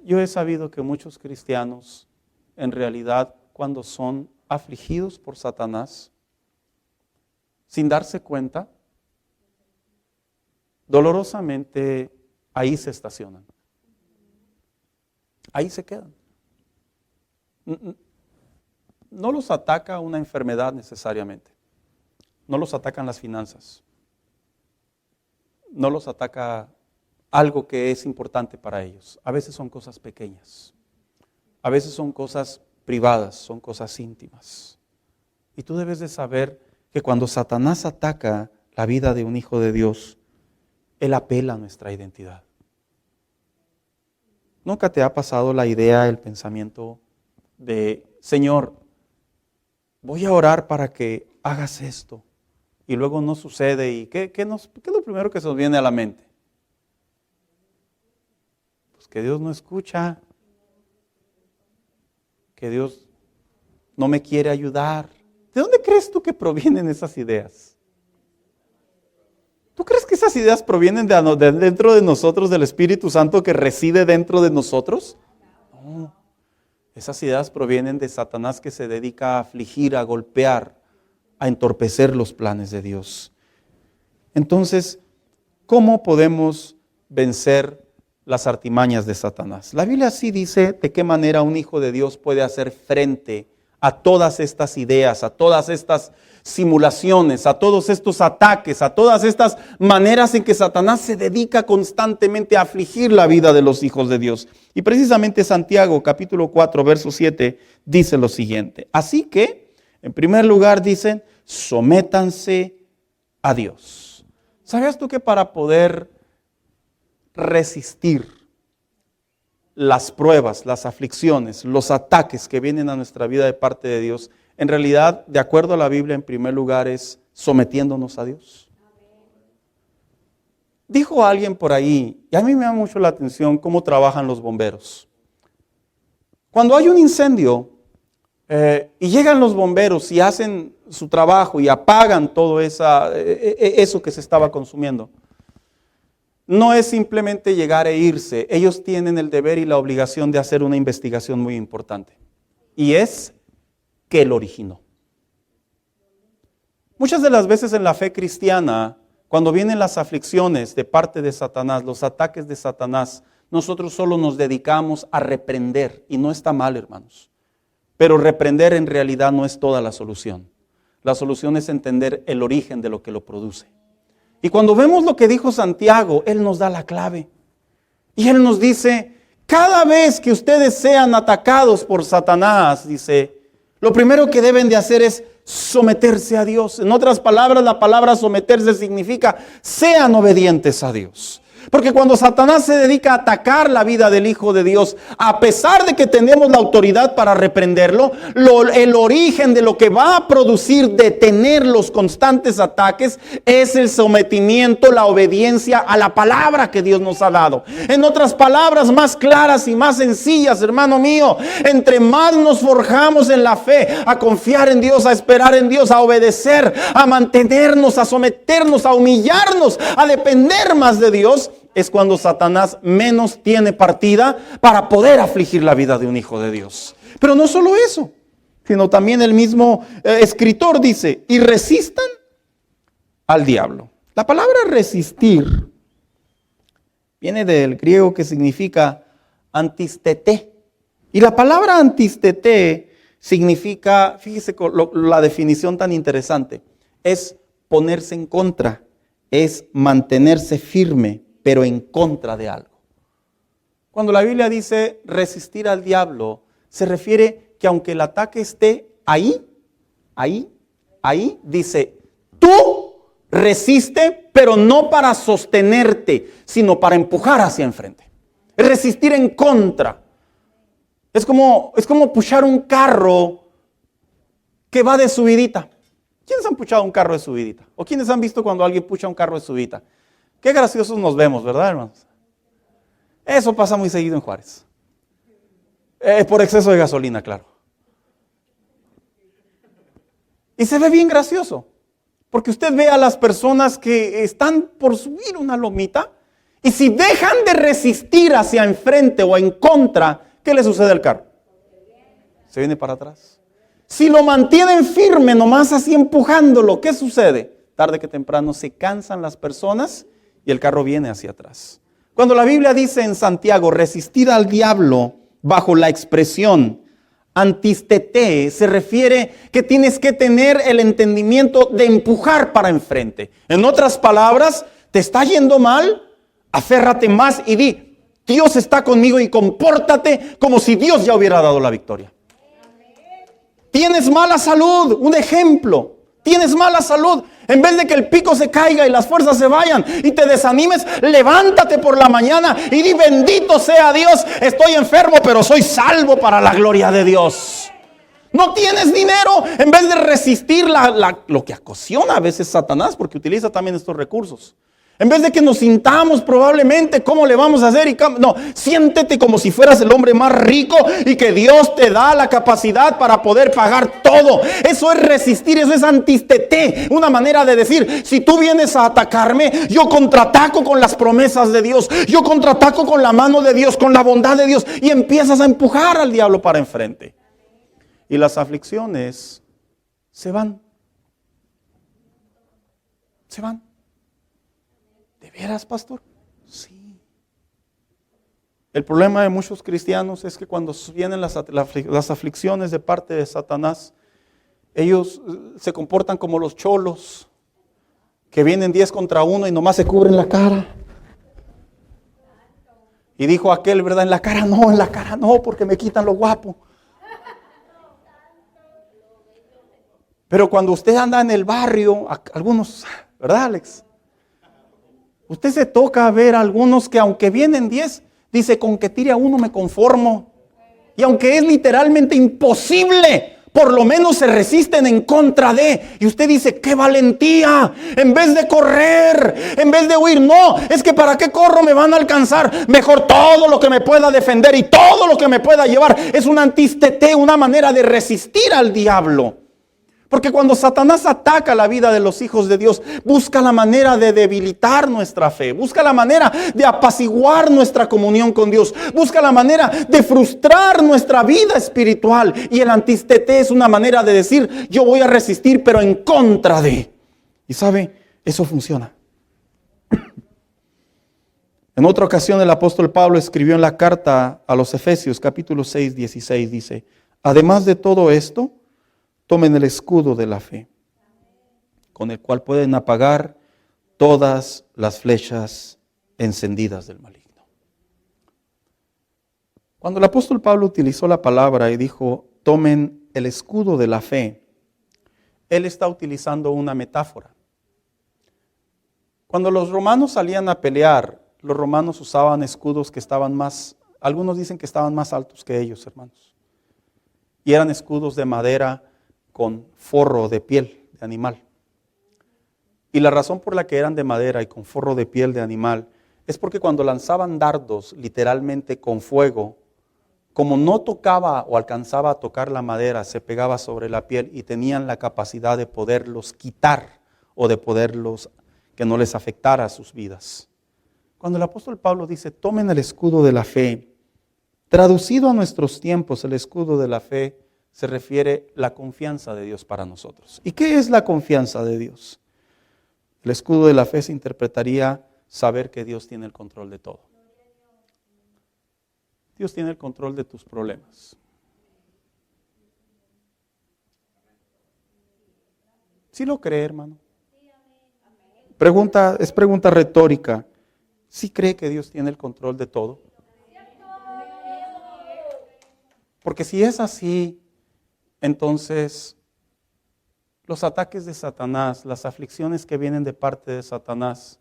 Yo he sabido que muchos cristianos, en realidad, cuando son afligidos por Satanás, sin darse cuenta, dolorosamente ahí se estacionan. ahí se quedan. No los ataca una enfermedad necesariamente. No los atacan las finanzas. No los ataca algo que es importante para ellos. A veces son cosas pequeñas. A veces son cosas privadas, son cosas íntimas. Y tú debes de saber que cuando Satanás ataca la vida de un hijo de Dios, él apela a nuestra identidad. ¿Nunca te ha pasado la idea, el pensamiento de, Señor, voy a orar para que hagas esto? Y luego no sucede. ¿Y qué es lo primero que se nos viene a la mente? Pues que Dios no escucha, que Dios no me quiere ayudar. ¿De dónde crees tú que provienen esas ideas? ¿Tú crees que esas ideas provienen de dentro de nosotros, del Espíritu Santo que reside dentro de nosotros? No. Esas ideas provienen de Satanás, que se dedica a afligir, a golpear, a entorpecer los planes de Dios. Entonces, ¿cómo podemos vencer las artimañas de Satanás? La Biblia sí dice de qué manera un hijo de Dios puede hacer frente a todas estas ideas, a todas estas simulaciones, a todos estos ataques, a todas estas maneras en que Satanás se dedica constantemente a afligir la vida de los hijos de Dios. Y precisamente Santiago capítulo 4 verso 7 dice lo siguiente: así que, en primer lugar dicen, sométanse a Dios. ¿Sabías tú que para poder resistir las pruebas, las aflicciones, los ataques que vienen a nuestra vida de parte de Dios, en realidad, de acuerdo a la Biblia, en primer lugar es sometiéndonos a Dios? Dijo alguien por ahí, y a mí me da mucho la atención cómo trabajan los bomberos. Cuando hay un incendio y llegan los bomberos y hacen su trabajo y apagan todo eso que se estaba consumiendo, no es simplemente llegar e irse. Ellos tienen el deber y la obligación de hacer una investigación muy importante. Y es ¿qué lo originó? Muchas de las veces en la fe cristiana, cuando vienen las aflicciones de parte de Satanás, los ataques de Satanás, nosotros solo nos dedicamos a reprender. Y no está mal, hermanos. Pero reprender en realidad no es toda la solución. La solución es entender el origen de lo que lo produce. Y cuando vemos lo que dijo Santiago, él nos da la clave. Y él nos dice, cada vez que ustedes sean atacados por Satanás, dice, lo primero que deben de hacer es someterse a Dios. En otras palabras, la palabra someterse significa sean obedientes a Dios. Porque cuando Satanás se dedica a atacar la vida del Hijo de Dios, a pesar de que tenemos la autoridad para reprenderlo, el origen de lo que va a producir detener los constantes ataques es el sometimiento, la obediencia a la palabra que Dios nos ha dado. En otras palabras más claras y más sencillas, hermano mío, entre más nos forjamos en la fe, a confiar en Dios, a esperar en Dios, a obedecer, a mantenernos, a someternos, a humillarnos, a depender más de Dios, es cuando Satanás menos tiene partida para poder afligir la vida de un hijo de Dios. Pero no solo eso, sino también el mismo escritor dice, y resistan al diablo. La palabra resistir viene del griego que significa antistete. Y la palabra antistete significa, fíjese la definición tan interesante, es ponerse en contra, es mantenerse firme, pero en contra de algo. Cuando la Biblia dice resistir al diablo, se refiere que aunque el ataque esté ahí, dice, tú resiste, pero no para sostenerte, sino para empujar hacia enfrente. Es resistir en contra. Es como puchar un carro que va de subidita. ¿Quiénes han puchado un carro de subidita? ¿O quiénes han visto cuando alguien pucha un carro de subidita? Qué graciosos nos vemos, ¿verdad, hermanos? Eso pasa muy seguido en Juárez. Por exceso de gasolina, claro. Y se ve bien gracioso. Porque usted ve a las personas que están por subir una lomita y si dejan de resistir hacia enfrente o en contra, ¿qué le sucede al carro? Se viene para atrás. Si lo mantienen firme, nomás así empujándolo, ¿qué sucede? Tarde que temprano se cansan las personas y el carro viene hacia atrás. Cuando la Biblia dice en Santiago, resistir al diablo, bajo la expresión antistete se refiere que tienes que tener el entendimiento de empujar para enfrente. En otras palabras, ¿te está yendo mal? Aférrate más y di, Dios está conmigo, y compórtate como si Dios ya hubiera dado la victoria. Tienes mala salud, un ejemplo. Tienes mala salud. En vez de que el pico se caiga y las fuerzas se vayan y te desanimes, levántate por la mañana y di, bendito sea Dios, estoy enfermo pero soy salvo para la gloria de Dios. No tienes dinero, en vez de resistir lo que ocasiona a veces Satanás, porque utiliza también estos recursos. En vez de que nos sintamos probablemente cómo le vamos a hacer, no, siéntete como si fueras el hombre más rico y que Dios te da la capacidad para poder pagar todo. Eso es resistir, eso es antistete, una manera de decir, si tú vienes a atacarme, yo contraataco con las promesas de Dios, yo contraataco con la mano de Dios, con la bondad de Dios, y empiezas a empujar al diablo para enfrente. Y las aflicciones se van. Se van. ¿De veras, pastor? Sí. El problema de muchos cristianos es que cuando vienen las aflicciones de parte de Satanás, ellos se comportan como los cholos, que vienen 10 contra 1 y nomás se cubren la cara. Y dijo aquel, ¿verdad? En la cara no, porque me quitan lo guapo. Pero cuando usted anda en el barrio, algunos, ¿verdad, Alex? Usted se toca ver a algunos que aunque vienen 10, dice, con que tire a uno me conformo. Y aunque es literalmente imposible, por lo menos se resisten en contra de. Y usted dice, ¡qué valentía! En vez de correr, en vez de huir, no, es que ¿para qué corro? Me van a alcanzar. Mejor todo lo que me pueda defender y todo lo que me pueda llevar. Es un antistete, una manera de resistir al diablo. Porque cuando Satanás ataca la vida de los hijos de Dios, busca la manera de debilitar nuestra fe, busca la manera de apaciguar nuestra comunión con Dios, busca la manera de frustrar nuestra vida espiritual. Y el antistete es una manera de decir, yo voy a resistir, pero en contra de. Y sabe, eso funciona. En otra ocasión el apóstol Pablo escribió en la carta a los Efesios, capítulo 6, 16, dice, además de todo esto, tomen el escudo de la fe, con el cual pueden apagar todas las flechas encendidas del maligno. Cuando el apóstol Pablo utilizó la palabra y dijo, tomen el escudo de la fe, él está utilizando una metáfora. Cuando los romanos salían a pelear, los romanos usaban escudos que estaban más, algunos dicen que estaban más altos que ellos, hermanos. Y eran escudos de madera con forro de piel de animal. Y la razón por la que eran de madera y con forro de piel de animal es porque cuando lanzaban dardos literalmente con fuego, como no tocaba o alcanzaba a tocar la madera, se pegaba sobre la piel y tenían la capacidad de poderlos quitar o de poderlos, que no les afectara a sus vidas. Cuando el apóstol Pablo dice, tomen el escudo de la fe, traducido a nuestros tiempos, el escudo de la fe se refiere a la confianza de Dios para nosotros. ¿Y qué es la confianza de Dios? El escudo de la fe se interpretaría saber que Dios tiene el control de todo. Dios tiene el control de tus problemas. ¿Sí lo cree, hermano? Es pregunta retórica. ¿Sí cree que Dios tiene el control de todo? Porque si es así, entonces los ataques de Satanás, las aflicciones que vienen de parte de Satanás,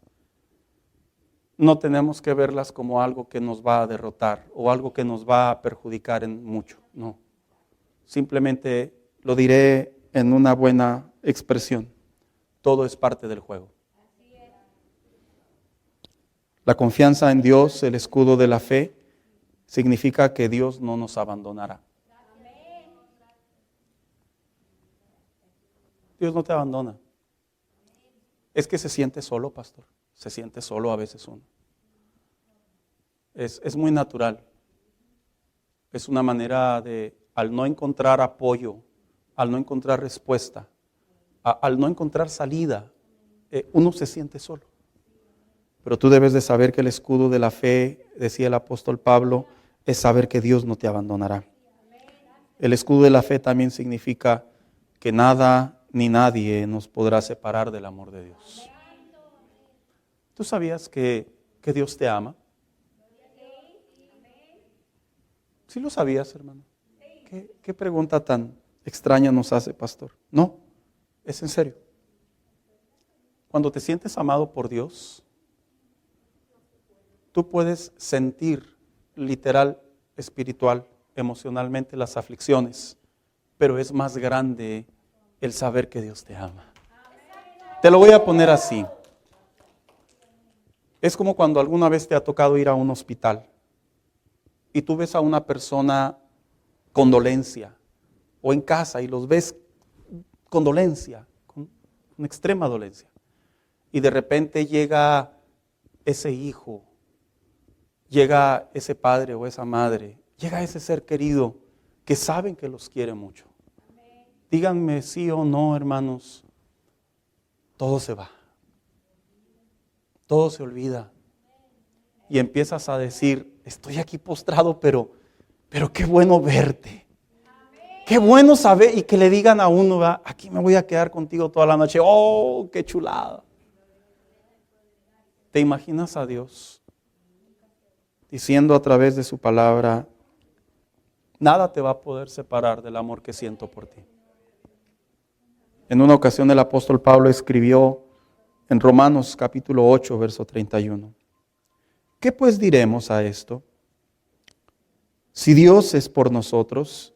no tenemos que verlas como algo que nos va a derrotar o algo que nos va a perjudicar en mucho, no. Simplemente lo diré en una buena expresión, todo es parte del juego. La confianza en Dios, el escudo de la fe, significa que Dios no nos abandonará. Dios no te abandona. Es que se siente solo, pastor. Se siente solo a veces uno. Es muy natural. Es una manera de, al no encontrar apoyo, al no encontrar respuesta, al no encontrar salida, uno se siente solo. Pero tú debes de saber que el escudo de la fe, decía el apóstol Pablo, es saber que Dios no te abandonará. El escudo de la fe también significa que nada ni nadie nos podrá separar del amor de Dios. ¿Tú sabías que Dios te ama? ¿Sí lo sabías, hermano? ¿Qué pregunta tan extraña nos hace, pastor? No, es en serio. Cuando te sientes amado por Dios, tú puedes sentir literal, espiritual, emocionalmente las aflicciones, pero es más grande el saber que Dios te ama. Te lo voy a poner así. Es como cuando alguna vez te ha tocado ir a un hospital y tú ves a una persona con dolencia, o en casa y los ves con dolencia, con extrema dolencia, y de repente llega ese hijo, llega ese padre o esa madre, llega ese ser querido que saben que los quiere mucho. Díganme sí o no, hermanos, todo se va, todo se olvida y empiezas a decir, estoy aquí postrado, pero qué bueno verte. Qué bueno saber y que le digan a uno, ¿va? Aquí me voy a quedar contigo toda la noche. ¡Oh, qué chulada! ¿Te imaginas a Dios diciendo a través de su palabra, nada te va a poder separar del amor que siento por ti? En una ocasión el apóstol Pablo escribió en Romanos capítulo 8, verso 31. ¿Qué pues diremos a esto? Si Dios es por nosotros,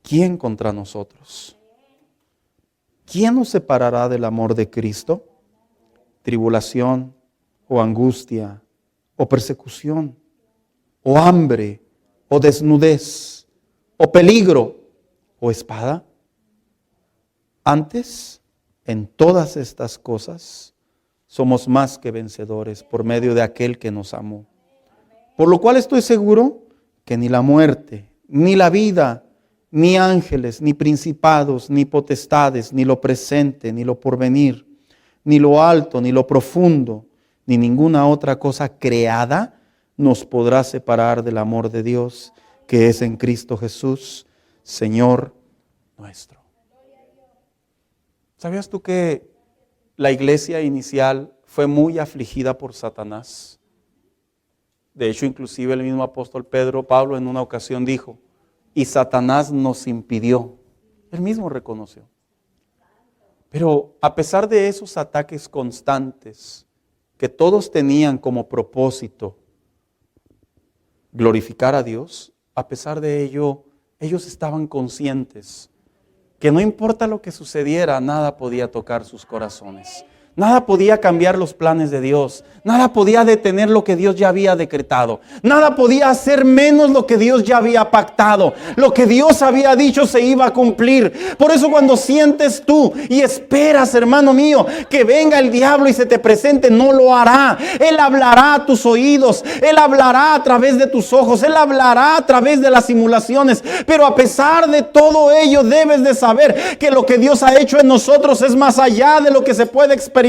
¿quién contra nosotros? ¿Quién nos separará del amor de Cristo? ¿Tribulación o angustia o persecución o hambre o desnudez o peligro o espada? Antes, en todas estas cosas, somos más que vencedores por medio de aquel que nos amó. Por lo cual estoy seguro que ni la muerte, ni la vida, ni ángeles, ni principados, ni potestades, ni lo presente, ni lo porvenir, ni lo alto, ni lo profundo, ni ninguna otra cosa creada nos podrá separar del amor de Dios, que es en Cristo Jesús, Señor nuestro. ¿Sabías tú que la iglesia inicial fue muy afligida por Satanás? De hecho, inclusive el mismo apóstol Pablo en una ocasión dijo, y Satanás nos impidió. Él mismo reconoció. Pero a pesar de esos ataques constantes, que todos tenían como propósito glorificar a Dios, a pesar de ello, ellos estaban conscientes que no importa lo que sucediera, nada podía tocar sus corazones. Nada podía cambiar los planes de Dios. Nada podía detener lo que Dios ya había decretado. Nada podía hacer menos lo que Dios ya había pactado. Lo que Dios había dicho se iba a cumplir. Por eso cuando sientes tú y esperas, hermano mío, que venga el diablo y se te presente, no lo hará. Él hablará a tus oídos. Él hablará a través de tus ojos. Él hablará a través de las simulaciones. Pero a pesar de todo ello, debes de saber que lo que Dios ha hecho en nosotros es más allá de lo que se puede experimentar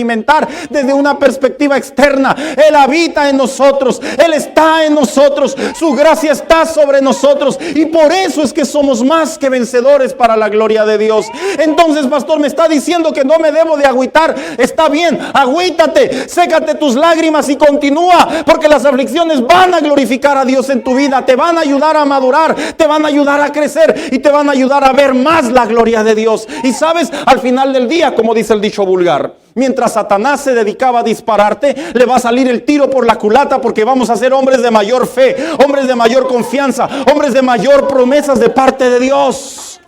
desde una perspectiva externa. Él habita en nosotros, Él está en nosotros, su gracia está sobre nosotros y por eso es que somos más que vencedores para la gloria de Dios. Entonces, pastor, me está diciendo que no me debo de agüitar. Está bien, agüítate, sécate tus lágrimas y continúa, porque las aflicciones van a glorificar a Dios en tu vida, te van a ayudar a madurar, te van a ayudar a crecer y te van a ayudar a ver más la gloria de Dios. Y sabes, al final del día, como dice el dicho vulgar, mientras Satanás se dedicaba a dispararte, le va a salir el tiro por la culata, porque vamos a ser hombres de mayor fe, hombres de mayor confianza, hombres de mayor promesas de parte de Dios.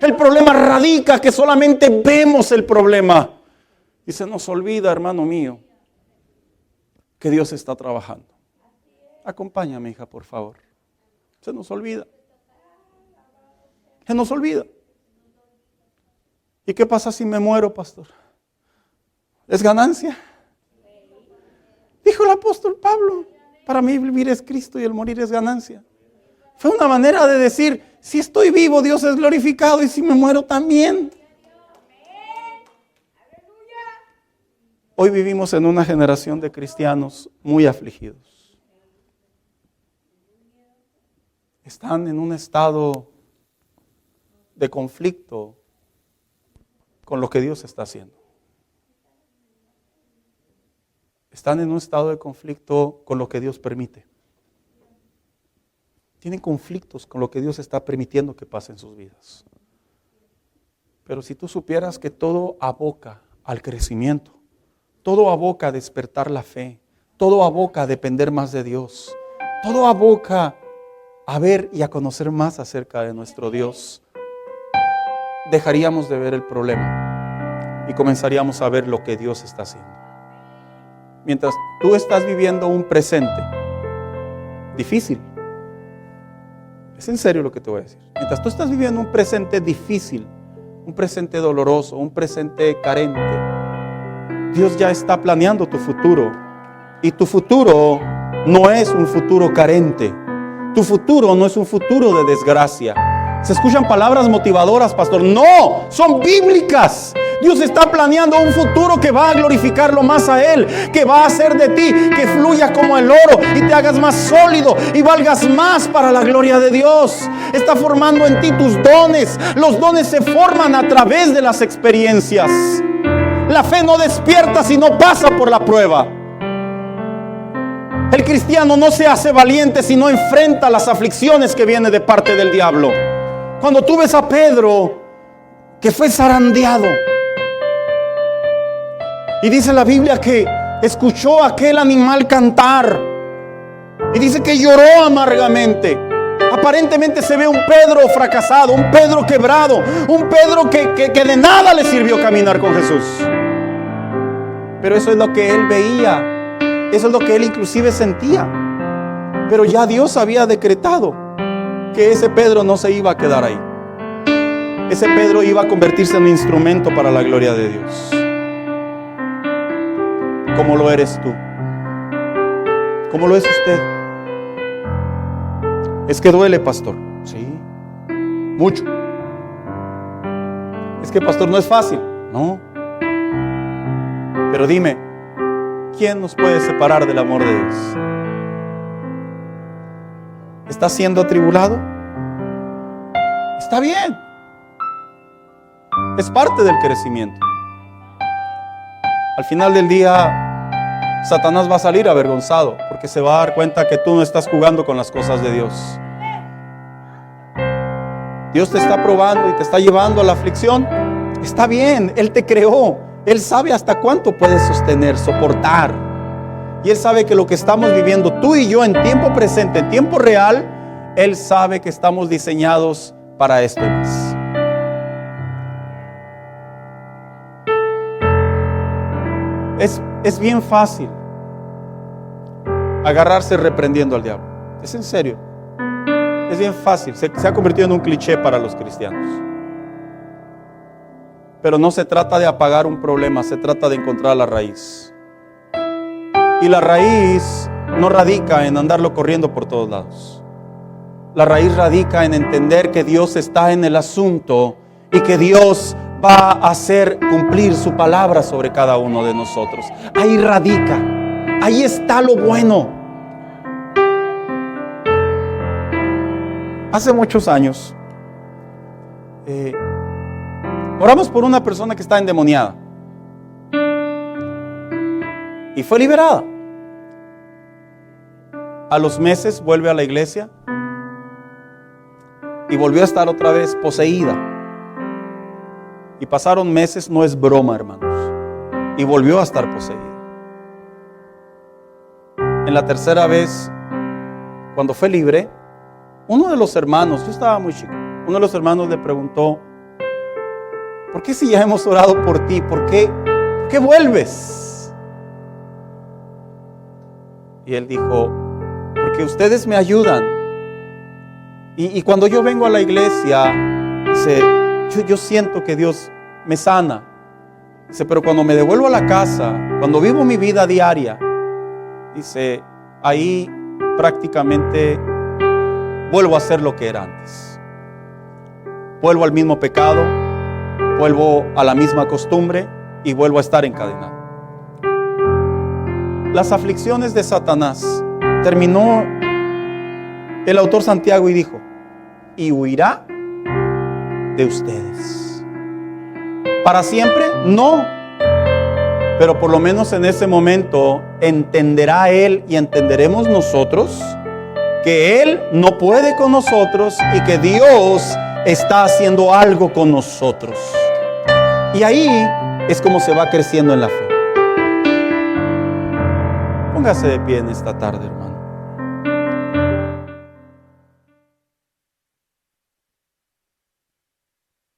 El problema radica que solamente vemos el problema y se nos olvida, hermano mío, que Dios está trabajando. Acompáñame, hija, por favor. Se nos olvida. Se nos olvida. ¿Y qué pasa si me muero, pastor? ¿Es ganancia? Dijo el apóstol Pablo, para mí vivir es Cristo y el morir es ganancia. Fue una manera de decir, si estoy vivo, Dios es glorificado, y si me muero también. Hoy vivimos en una generación de cristianos muy afligidos. están en un estado de conflicto con lo que Dios está haciendo. Están en un estado de conflicto con lo que Dios permite. Tienen conflictos con lo que Dios está permitiendo que pase en sus vidas. Pero si tú supieras que todo aboca al crecimiento, todo aboca a despertar la fe, todo aboca a depender más de Dios, todo aboca a ver y a conocer más acerca de nuestro Dios, dejaríamos de ver el problema y comenzaríamos a ver lo que Dios está haciendo. Mientras tú estás viviendo un presente difícil, es en serio lo que te voy a decir. Mientras tú estás viviendo un presente difícil, un presente doloroso, un presente carente, Dios ya está planeando tu futuro. Y tu futuro no es un futuro carente. Tu futuro no es un futuro de desgracia. Se escuchan palabras motivadoras, pastor. No, son bíblicas. Dios está planeando un futuro que va a glorificarlo más a Él, que va a hacer de ti que fluya como el oro y te hagas más sólido y valgas más para la gloria de Dios. Está formando en ti tus dones. Los dones se forman a través de las experiencias. La fe no despierta si no pasa por la prueba. El cristiano no se hace valiente si no enfrenta las aflicciones que vienen de parte del diablo. Cuando tú ves a Pedro, que fue zarandeado, y dice la Biblia que escuchó a aquel animal cantar, y dice que lloró amargamente. Aparentemente se ve un Pedro fracasado, un Pedro quebrado, un Pedro que de nada le sirvió caminar con Jesús. Pero eso es lo que él veía. Eso es lo que él inclusive sentía. Pero ya Dios había decretado que ese Pedro no se iba a quedar ahí. Ese Pedro iba a convertirse en un instrumento para la gloria de Dios. ¿Cómo lo eres tú? ¿Cómo lo es usted? Es que duele, pastor. Sí, mucho. Es que, pastor, no es fácil. No. Pero dime, ¿quién nos puede separar del amor de Dios? ¿Estás siendo atribulado? Está bien. Es parte del crecimiento. Al final del día, Satanás va a salir avergonzado porque se va a dar cuenta que tú no estás jugando con las cosas de Dios. Dios te está probando y te está llevando a la aflicción. Está bien, Él te creó. Él sabe hasta cuánto puedes sostener, soportar. Y Él sabe que lo que estamos viviendo tú y yo en tiempo presente, en tiempo real, Él sabe que estamos diseñados para esto y más. Es bien fácil agarrarse reprendiendo al diablo. Es en serio. Es bien fácil. Se ha convertido en un cliché para los cristianos. Pero no se trata de apagar un problema, se trata de encontrar la raíz. Y la raíz no radica en andarlo corriendo por todos lados. La raíz radica en entender que Dios está en el asunto y que Dios va a hacer cumplir su palabra sobre cada uno de nosotros. Ahí radica, ahí está lo bueno. Hace muchos años oramos por una persona que está endemoniada y fue liberada. A los meses vuelve a la iglesia y volvió a estar otra vez poseída. Y pasaron meses, no es broma, hermanos, y volvió a estar poseída. En la tercera vez, cuando fue libre, uno de los hermanos, yo estaba muy chico, uno de los hermanos le preguntó: ¿por qué si ya hemos orado por ti? ¿Por qué vuelves? Y él dijo: porque ustedes me ayudan. Y cuando yo vengo a la iglesia, yo siento que Dios me sana. Dice, pero cuando me devuelvo a la casa, cuando vivo mi vida diaria, dice, ahí prácticamente vuelvo a ser lo que era antes. Vuelvo al mismo pecado, vuelvo a la misma costumbre y vuelvo a estar encadenado. Las aflicciones de Satanás terminó el autor Santiago y dijo: y huirá de ustedes. ¿Para siempre? No. Pero por lo menos en ese momento entenderá él y entenderemos nosotros que él no puede con nosotros y que Dios está haciendo algo con nosotros. Y ahí es como se va creciendo en la fe. Póngase de pie en esta tarde, hermano.